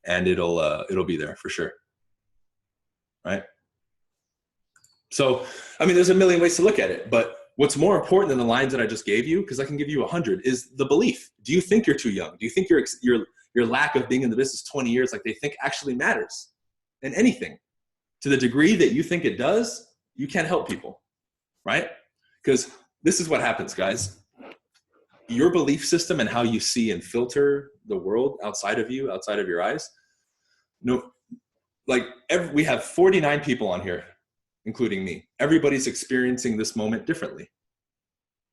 and it'll be there for sure, right? So, I mean, there's a million ways to look at it, but what's more important than the lines that I just gave you, because I can give you 100, is the belief. Do you think you're too young? Do you think your lack of being in the business 20 years, like they think, actually matters in anything? To the degree that you think it does, you can't help people, right? Because this is what happens, guys. Your belief system and how you see and filter the world outside of you, outside of your eyes. We have 49 people on here, including me. Everybody's experiencing this moment differently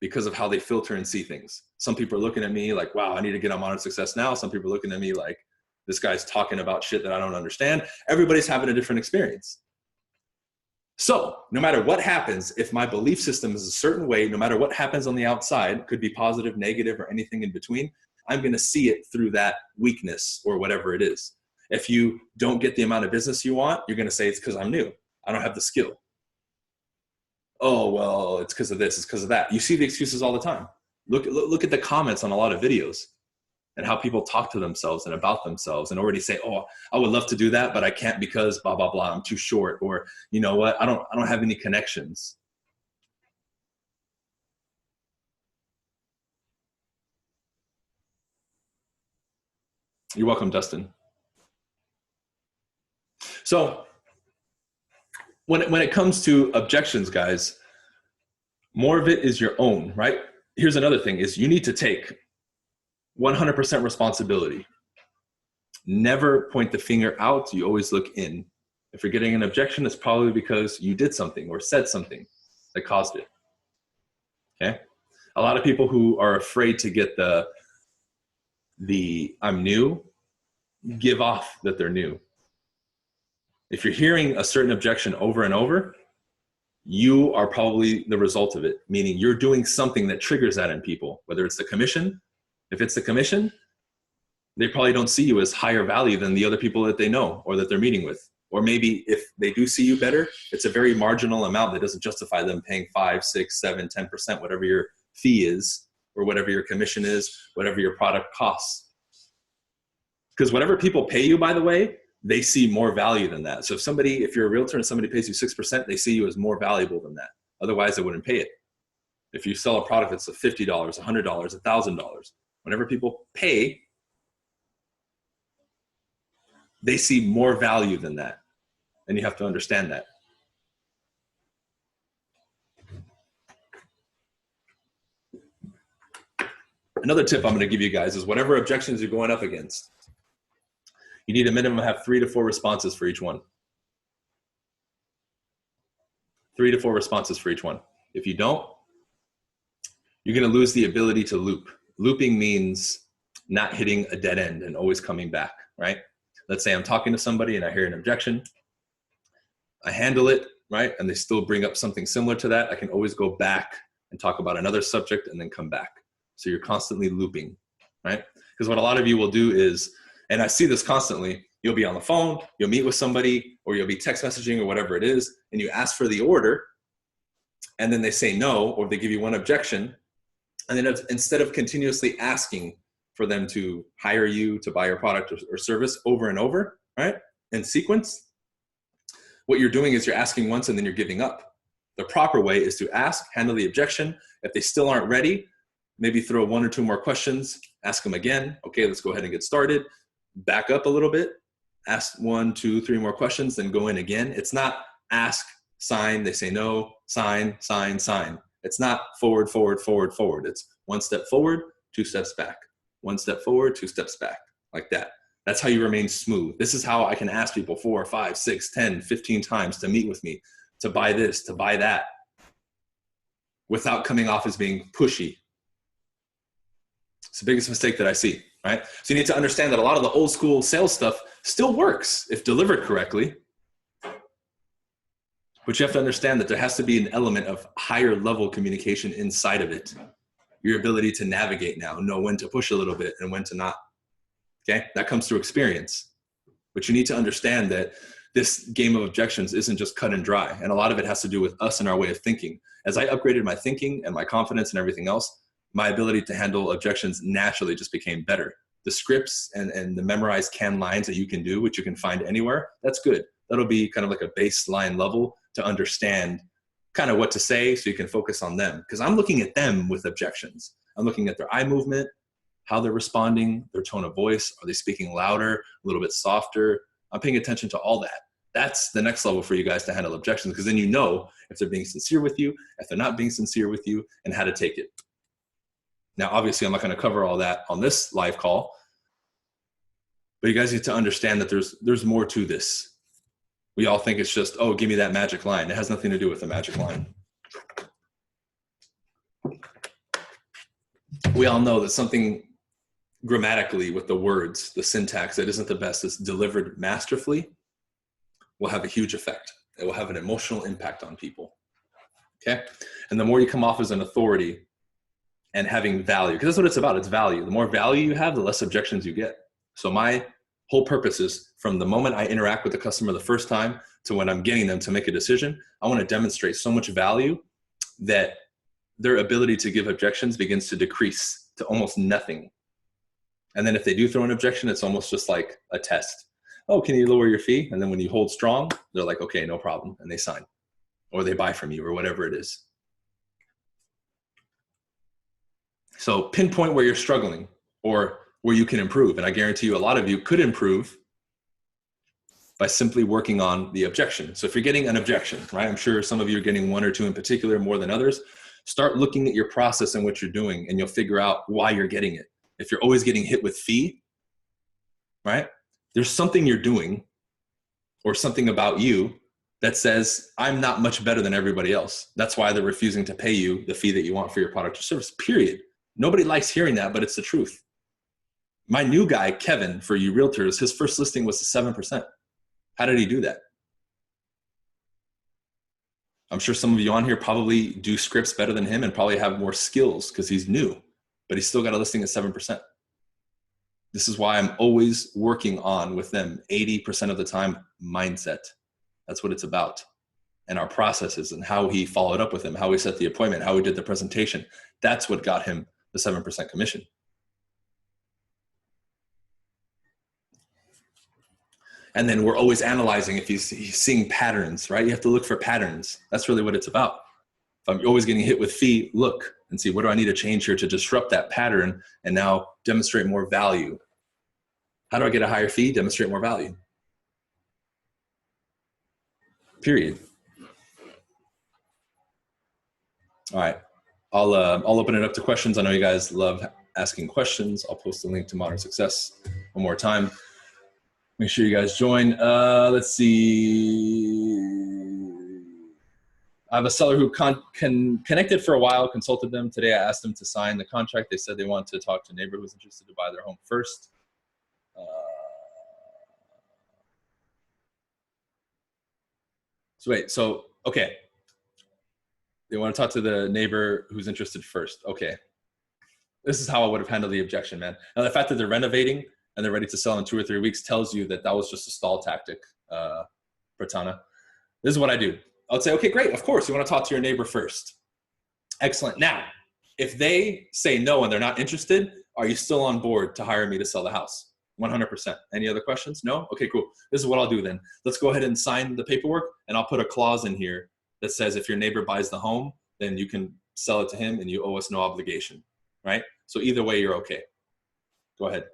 because of how they filter and see things. Some people are looking at me like, wow, I need to get on Modern Success now. Some people are looking at me like, this guy's talking about shit that I don't understand. Everybody's having a different experience. So no matter what happens, if my belief system is a certain way, no matter what happens on the outside, could be positive, negative, or anything in between, I'm going to see it through that weakness or whatever it is. If you don't get the amount of business you want, you're going to say it's because I'm new. I don't have the skill. Oh, well, it's because of this, it's because of that. You see the excuses all the time. Look at the comments on a lot of videos and how people talk to themselves and about themselves and already say, oh, I would love to do that, but I can't because blah, blah, blah, I'm too short. Or, you know what, I don't have any connections. You're welcome, Dustin. So when it comes to objections, guys, more of it is your own, right? Here's another thing is you need to take 100% responsibility. Never point the finger out. You always look in. If you're getting an objection, it's probably because you did something or said something that caused it. Okay. A lot of people who are afraid to get the I'm new, give off that they're new. If you're hearing a certain objection over and over, you are probably the result of it, meaning you're doing something that triggers that in people, whether it's the commission. If it's the commission, they probably don't see you as higher value than the other people that they know or that they're meeting with. Or maybe if they do see you better, it's a very marginal amount that doesn't justify them paying 5, 6, 7, 10%, whatever your fee is, or whatever your commission is, whatever your product costs. Because whatever people pay you, by the way, they see more value than that. So if you're a realtor and somebody pays you 6%, they see you as more valuable than that. Otherwise, they wouldn't pay it. If you sell a product that's $50, $100, $1,000, whenever people pay, they see more value than that. And you have to understand that. Another tip I'm going to give you guys is whatever objections you're going up against, you need a minimum of have 3 to 4 responses for each one. 3 to 4 responses for each one. If you don't, you're going to lose the ability to loop. Looping means not hitting a dead end and always coming back, right? Let's say I'm talking to somebody and I hear an objection. I handle it, right? And they still bring up something similar to that. I can always go back and talk about another subject and then come back. So you're constantly looping, right? Because what a lot of you will do is, and I see this constantly, you'll be on the phone, you'll meet with somebody, or you'll be text messaging or whatever it is, and you ask for the order, and then they say no, or they give you one objection. And then instead of continuously asking for them to hire you to buy your product or service over and over, right, in sequence, what you're doing is you're asking once and then you're giving up. The proper way is to ask, handle the objection. If they still aren't ready, maybe throw 1 or 2 more questions, ask them again. Okay, let's go ahead and get started. Back up a little bit, ask 1, 2, 3 more questions, then go in again. It's not ask, sign, they say no, sign, sign, sign. It's not forward, forward, forward, forward. It's 1 step forward, 2 steps back. 1 step forward, 2 steps back, like that. That's how you remain smooth. This is how I can ask people 4, 5, 6, 10, 15 times to meet with me, to buy this, to buy that, without coming off as being pushy. It's the biggest mistake that I see, right? So you need to understand that a lot of the old school sales stuff still works if delivered correctly. But you have to understand that there has to be an element of higher level communication inside of it. Your ability to navigate now, know when to push a little bit and when to not. Okay, that comes through experience. But you need to understand that this game of objections isn't just cut and dry. And a lot of it has to do with us and our way of thinking. As I upgraded my thinking and my confidence and everything else, my ability to handle objections naturally just became better. the scripts and the memorized canned lines that you can do, which you can find anywhere, that's good. That'll be kind of like a baseline level to understand kind of what to say so you can focus on them. Because I'm looking at them with objections. I'm looking at their eye movement, how they're responding, their tone of voice. Are they speaking louder, a little bit softer? I'm paying attention to all that. That's the next level for you guys to handle objections, because then you know if they're being sincere with you, if they're not being sincere with you, and how to take it. Now, obviously, I'm not going to cover all that on this live call, but you guys need to understand that there's more to this. We all think it's just, oh, give me that magic line. It has nothing to do with the magic line. We all know that something grammatically with the words, the syntax that isn't the best, is delivered masterfully, will have a huge effect. It will have an emotional impact on people. Okay? And the more you come off as an authority and having value, because that's what it's about, it's value. The more value you have, the less objections you get. So my whole purpose is, from the moment I interact with the customer the first time to when I'm getting them to make a decision, I want to demonstrate so much value that their ability to give objections begins to decrease to almost nothing. And then if they do throw an objection, it's almost just like a test. Oh, can you lower your fee? And then when you hold strong, they're like, okay, no problem. And they sign, or they buy from you, or whatever it is. So pinpoint where you're struggling or where you can improve. And I guarantee you a lot of you could improve by simply working on the objection. So if you're getting an objection, right? I'm sure some of you are getting one or two in particular more than others. Start looking at your process and what you're doing, and you'll figure out why you're getting it. If you're always getting hit with fee, right? There's something you're doing or something about you that says, I'm not much better than everybody else. That's why they're refusing to pay you the fee that you want for your product or service, period. Nobody likes hearing that, but it's the truth. My new guy, Kevin, for you realtors, his first listing was 7%. How did he do that? I'm sure some of you on here probably do scripts better than him and probably have more skills because he's new, but he's still got a listing at 7%. This is why I'm always working on with them 80% of the time mindset. That's what it's about. And our processes and how he followed up with him, how he set the appointment, how he did the presentation. That's what got him the 7% commission. And then we're always analyzing if he's seeing patterns, right? You have to look for patterns. That's really what it's about. If I'm always getting hit with fee, look and see, what do I need to change here to disrupt that pattern and now demonstrate more value? How do I get a higher fee? Demonstrate more value. Period. All right. I'll open it up to questions. I know you guys love asking questions. I'll post a link to Modern Success one more time. Make sure you guys join. Let's see. I have a seller who connected for a while, consulted them. Today I asked them to sign the contract. They said they want to talk to a neighbor who's interested to buy their home first. Okay. They want to talk to the neighbor who's interested first. Okay. This is how I would have handled the objection, man. Now, the fact that they're renovating and they're ready to sell in 2 or 3 weeks tells you that that was just a stall tactic, Pratana. This is what I do. I would say, okay, great. Of course, you want to talk to your neighbor first. Excellent. Now, if they say no and they're not interested, are you still on board to hire me to sell the house? 100%. Any other questions? No? Okay, cool. This is what I'll do then. Let's go ahead and sign the paperwork, and I'll put a clause in here that says if your neighbor buys the home, then you can sell it to him and you owe us no obligation, right? So either way, you're okay. Go ahead.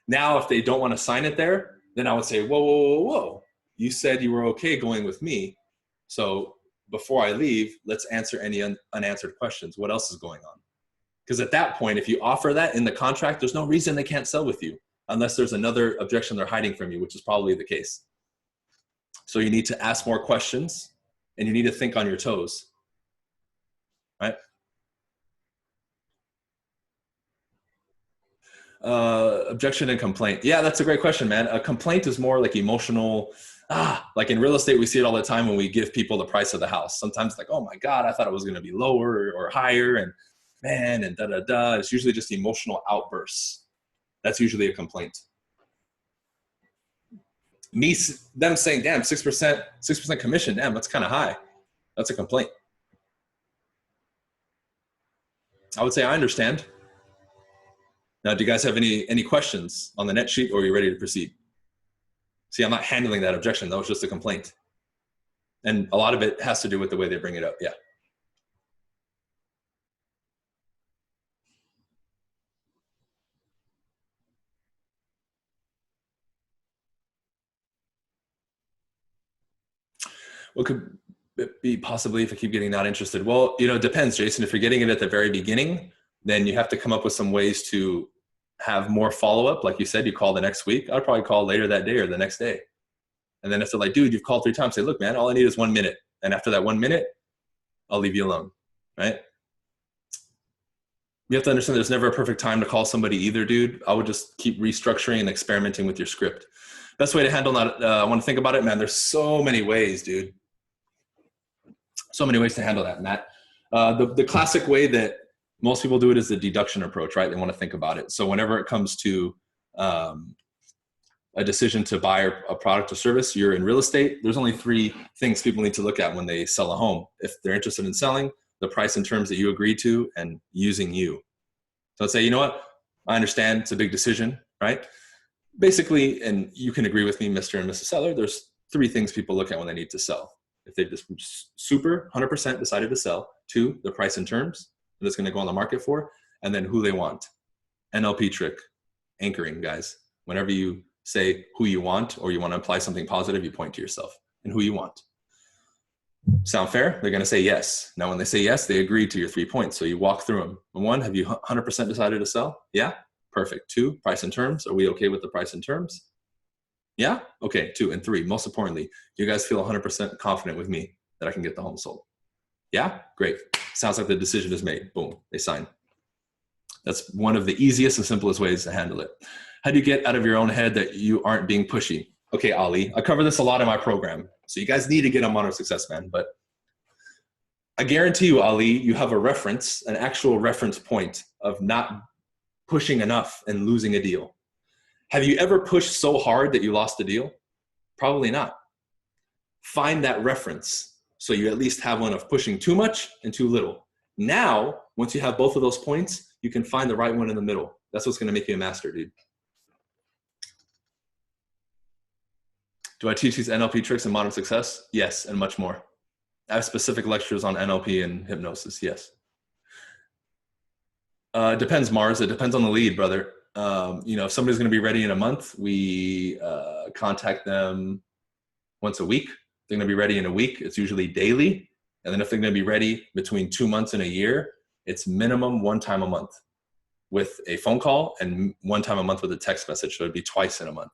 Now, if they don't want to sign it there, then I would say, whoa, whoa, whoa, whoa. You said you were okay going with me. So before I leave, let's answer any unanswered questions. What else is going on? Because at that point, if you offer that in the contract, there's no reason they can't sell with you unless there's another objection they're hiding from you, which is probably the case. So you need to ask more questions and you need to think on your toes, right? Objection and complaint. Yeah, that's a great question, man. A complaint is more like emotional. Like in real estate, we see it all the time when we give people the price of the house. Sometimes like, oh my God, I thought it was going to be lower or higher, and man, and da-da-da. It's usually just emotional outbursts. That's usually a complaint. Them saying, damn, 6% commission, damn, that's kind of high. That's a complaint. I would say, I understand. Now, do you guys have any questions on the net sheet, or are you ready to proceed? See, I'm not handling that objection. That was just a complaint. And a lot of it has to do with the way they bring it up. Yeah. What could it be possibly if I keep getting not interested? Well, you know, it depends, Jason. If you're getting it at the very beginning, then you have to come up with some ways to have more follow-up. Like you said, you call the next week. I'd probably call later that day or the next day. And then if they're like, dude, you've called 3 times, say, look, man, all I need is 1 minute. And after that 1 minute, I'll leave you alone, right? You have to understand there's never a perfect time to call somebody either, dude. I would just keep restructuring and experimenting with your script. Best way to handle that, I want to think about it, man. There's so many ways, dude. So many ways to handle that, Matt. The classic way that most people do it is the deduction approach, right? They want to think about it. So whenever it comes to a decision to buy a product or service, you're in real estate, there's only 3 things people need to look at when they sell a home. If they're interested in selling, the price and terms that you agree to, and using you. So let's say, you know what? I understand it's a big decision, right? Basically, and you can agree with me, Mr. and Mrs. Seller, there's 3 things people look at when they need to sell. If they just super 100% decided to sell, 2, the price and terms that it's going to go on the market for, and then who they want. NLP trick, anchoring, guys. Whenever you say who you want, or you want to imply something positive, you point to yourself and who you want. Sound fair? They're going to say yes. Now, when they say yes, they agree to your 3 points. So you walk through them. 1, have you 100% decided to sell? Yeah. Perfect. 2, price and terms. Are we okay with the price and terms? Yeah. Okay. 2 and 3. Most importantly, do you guys feel 100% confident with me that I can get the home sold? Yeah. Great. Sounds like the decision is made. Boom. They sign. That's one of the easiest and simplest ways to handle it. How do you get out of your own head that you aren't being pushy? Okay, Ali, I cover this a lot in my program. So you guys need to get on Modern Success, man. But I guarantee you, Ali, you have a reference, an actual reference point of not pushing enough and losing a deal. Have you ever pushed so hard that you lost a deal? Probably not. Find that reference so you at least have one of pushing too much and too little. Now, once you have both of those points, you can find the right one in the middle. That's what's going to make you a master, dude. Do I teach these NLP tricks in Modern Success? Yes, and much more. I have specific lectures on NLP and hypnosis, yes. Depends, Mars. It depends on the lead, brother. You know, if somebody's going to be ready in a month, we contact them once a week. If they're going to be ready in a week, it's usually daily. And then if they're going to be ready between 2 months and a year, it's minimum 1 time a month with a phone call, and 1 time a month with a text message. So it'd be twice in a month.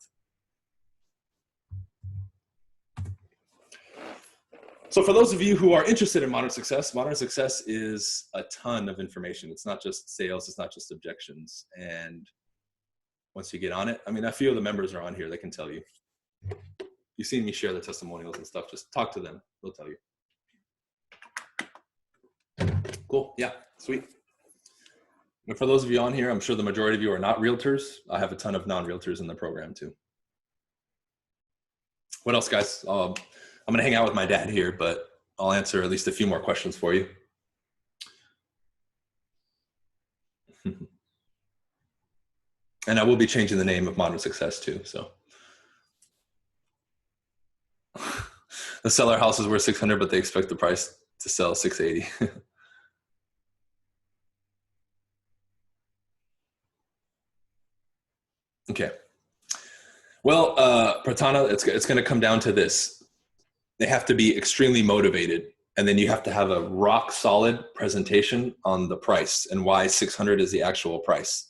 So for those of you who are interested in Modern Success is a ton of information. It's not just sales, it's not just objections. And once you get on it, I mean, a few of the members are on here, they can tell you. You've seen me share the testimonials and stuff, just talk to them, they'll tell you. Cool, yeah, sweet. And for those of you on here, I'm sure the majority of you are not realtors. I have a ton of non-realtors in the program too. What else, guys? I'm going to hang out with my dad here, but I'll answer at least a few more questions for you. And I will be changing the name of Modern Success too. So the seller house is worth 600, but they expect the price to sell 680. Okay. Well, Pratana, it's going to come down to this. They have to be extremely motivated, and then you have to have a rock solid presentation on the price and why 600 is the actual price.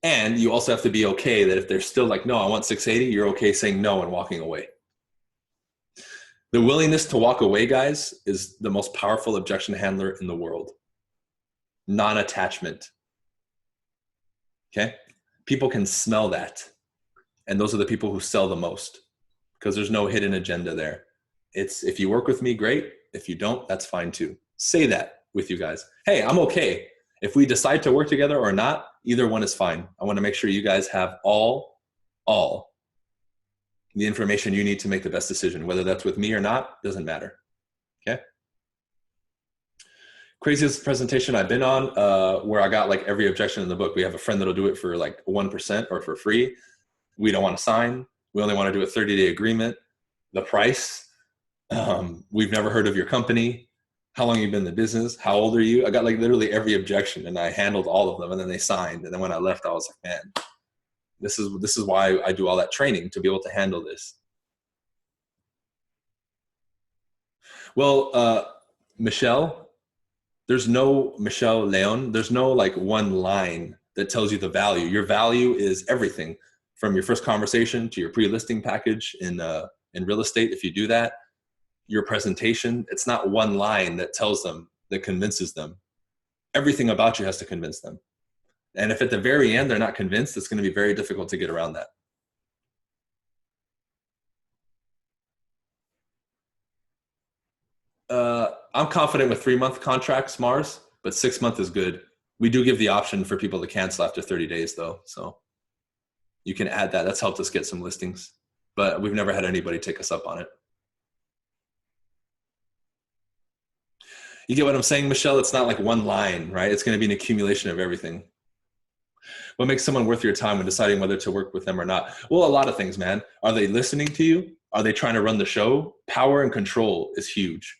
And you also have to be okay that if they're still like, no, I want 680, you're okay saying no and walking away. The willingness to walk away, guys, is the most powerful objection handler in the world. Non-attachment. Okay? People can smell that. And those are the people who sell the most, because there's no hidden agenda there. It's, if you work with me, great. If you don't, that's fine too. Say that with you guys. Hey, I'm okay. If we decide to work together or not, either one is fine. I want to make sure you guys have all the information you need to make the best decision. Whether that's with me or not, doesn't matter. Okay? Craziest presentation I've been on, where I got like every objection in the book. We have a friend that'll do it for like 1% or for free. We don't want to sign. We only want to do a 30-day agreement. The price. We've never heard of your company. How long have you been in the business? How old are you? I got like literally every objection, and I handled all of them, and then they signed. And then when I left, I was like, man, this is why I do all that training, to be able to handle this. Well, Michelle, there's no Michelle Leon. There's no like one line that tells you the value. Your value is everything, from your first conversation to your pre-listing package in real estate. If you do that, your presentation, it's not one line that tells them, that convinces them. Everything about you has to convince them. And if at the very end they're not convinced, it's going to be very difficult to get around that. I'm confident with 3-month contracts, Mars, but 6-month is good. We do give the option for people to cancel after 30 days though. So you can add that. That's helped us get some listings, but we've never had anybody take us up on it. You get what I'm saying, Michelle? It's not like one line, right? It's going to be an accumulation of everything. What makes someone worth your time when deciding whether to work with them or not? Well, a lot of things, man. Are they listening to you? Are they trying to run the show? Power and control is huge.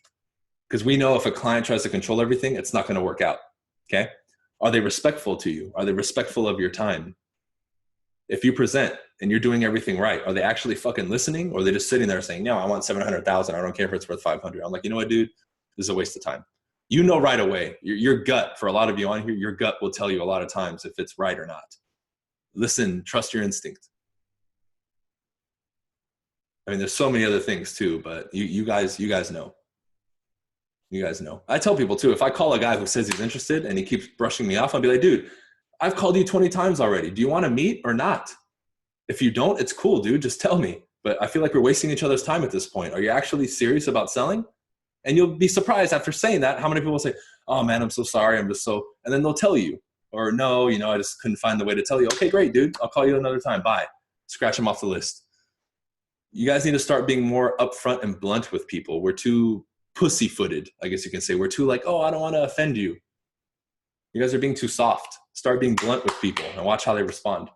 Because we know if a client tries to control everything, it's not going to work out. Okay? Are they respectful to you? Are they respectful of your time? If you present and you're doing everything right, are they actually fucking listening? Or are they just sitting there saying, no, I want 700,000. I don't care if it's worth 500. I'm like, you know what, dude? This is a waste of time. You know right away. Your gut, for a lot of you on here, your gut will tell you a lot of times if it's right or not. Listen, trust your instinct. I mean, there's so many other things too, but you guys know. You guys know. I tell people too, if I call a guy who says he's interested and he keeps brushing me off, I'll be like, dude, I've called you 20 times already. Do you want to meet or not? If you don't, it's cool, dude. Just tell me. But I feel like we're wasting each other's time at this point. Are you actually serious about selling? And you'll be surprised after saying that, how many people say, oh man, I'm so sorry. I'm just so, and then they'll tell you, or no, you know, I just couldn't find the way to tell you. Okay, great, dude. I'll call you another time. Bye. Scratch them off the list. You guys need to start being more upfront and blunt with people. We're too pussyfooted, I guess you can say. We're too like, oh, I don't want to offend you. You guys are being too soft. Start being blunt with people and watch how they respond.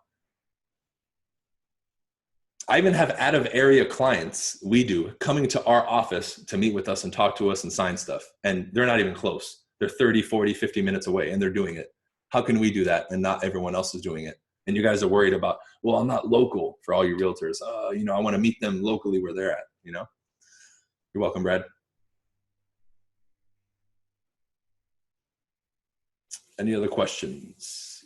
I even have out of area clients, we do, coming to our office to meet with us and talk to us and sign stuff. And they're not even close. They're 30, 40, 50 minutes away and they're doing it. How can we do that and not everyone else is doing it? And you guys are worried about, well, I'm not local, for all you realtors. You know, I want to meet them locally where they're at, you know? You're welcome, Brad. Any other questions?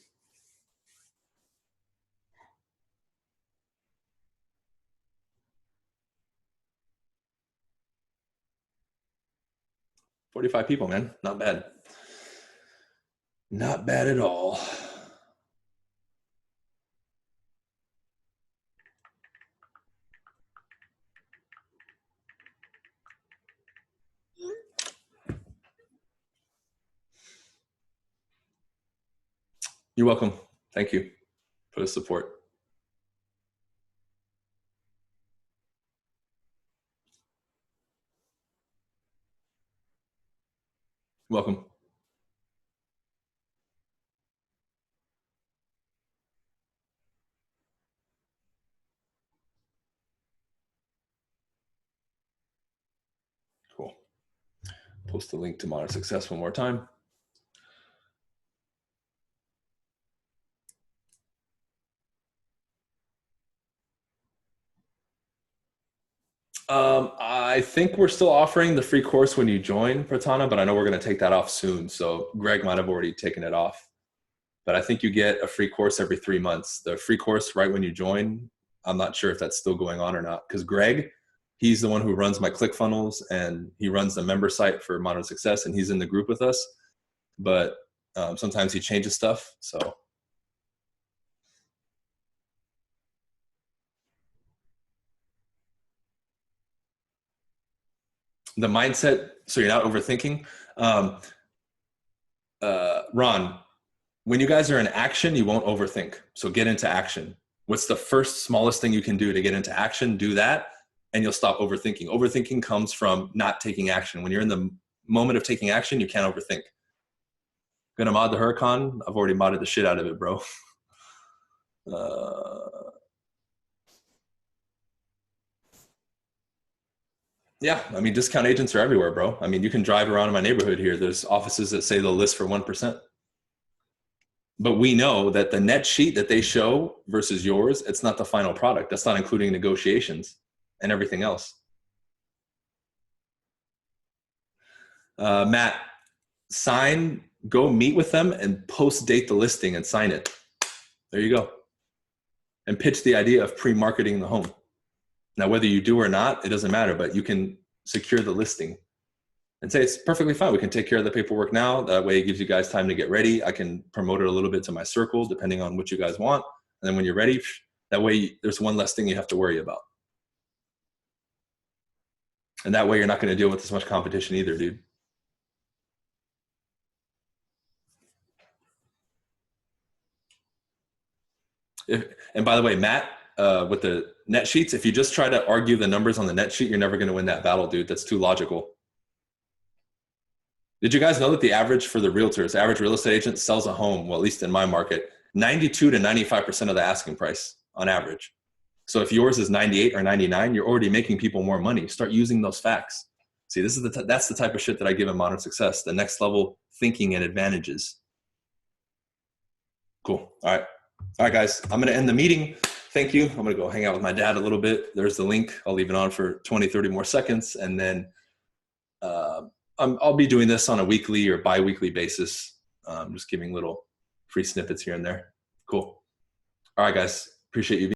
$45 people, man. Not bad. Not bad at all. You're welcome. Thank you for the support. Welcome. Cool. Post the link to Modern Success one more time. I think we're still offering the free course when you join, Pratana, but I know we're going to take that off soon. So Greg might have already taken it off. But I think you get a free course every 3 months. The free course right when you join, I'm not sure if that's still going on or not. Because Greg, he's the one who runs my ClickFunnels and he runs the member site for Modern Success and he's in the group with us. But sometimes he changes stuff. So the mindset, so you're not overthinking. Ron, when you guys are in action, you won't overthink. So get into action. What's the first smallest thing you can do to get into action? Do that and you'll stop overthinking. Overthinking comes from not taking action. When you're in the moment of taking action, you can't overthink. Gonna mod the Huracan? I've already modded the shit out of it, bro. Yeah, I mean, discount agents are everywhere, bro. I mean, you can drive around in my neighborhood here. There's offices that say they'll list for 1%. But we know that the net sheet that they show versus yours, it's not the final product. That's not including negotiations and everything else. Matt, go meet with them and post date the listing and sign it. There you go. And pitch the idea of pre-marketing the home. Now, whether you do or not, it doesn't matter, but you can secure the listing and say, it's perfectly fine. We can take care of the paperwork now. That way it gives you guys time to get ready. I can promote it a little bit to my circle, depending on what you guys want. And then when you're ready, that way there's one less thing you have to worry about. And that way you're not going to deal with as much competition either, dude. And by the way, Matt, with the net sheets, if you just try to argue the numbers on the net sheet, you're never going to win that battle, dude. That's too logical. Did you guys know that the average for the realtors, average real estate agent sells a home, well, at least in my market, 92 to 95% of the asking price on average. So if yours is 98 or 99, you're already making people more money. Start using those facts. See, this is that's the type of shit that I give in Modern Success, the next level thinking and advantages. Cool. All right. All right, guys, I'm going to end the meeting. Thank you. I'm going to go hang out with my dad a little bit. There's the link. I'll leave it on for 20, 30 more seconds. And then I'll be doing this on a weekly or bi-weekly basis. Just giving little free snippets here and there. Cool. All right, guys. Appreciate you being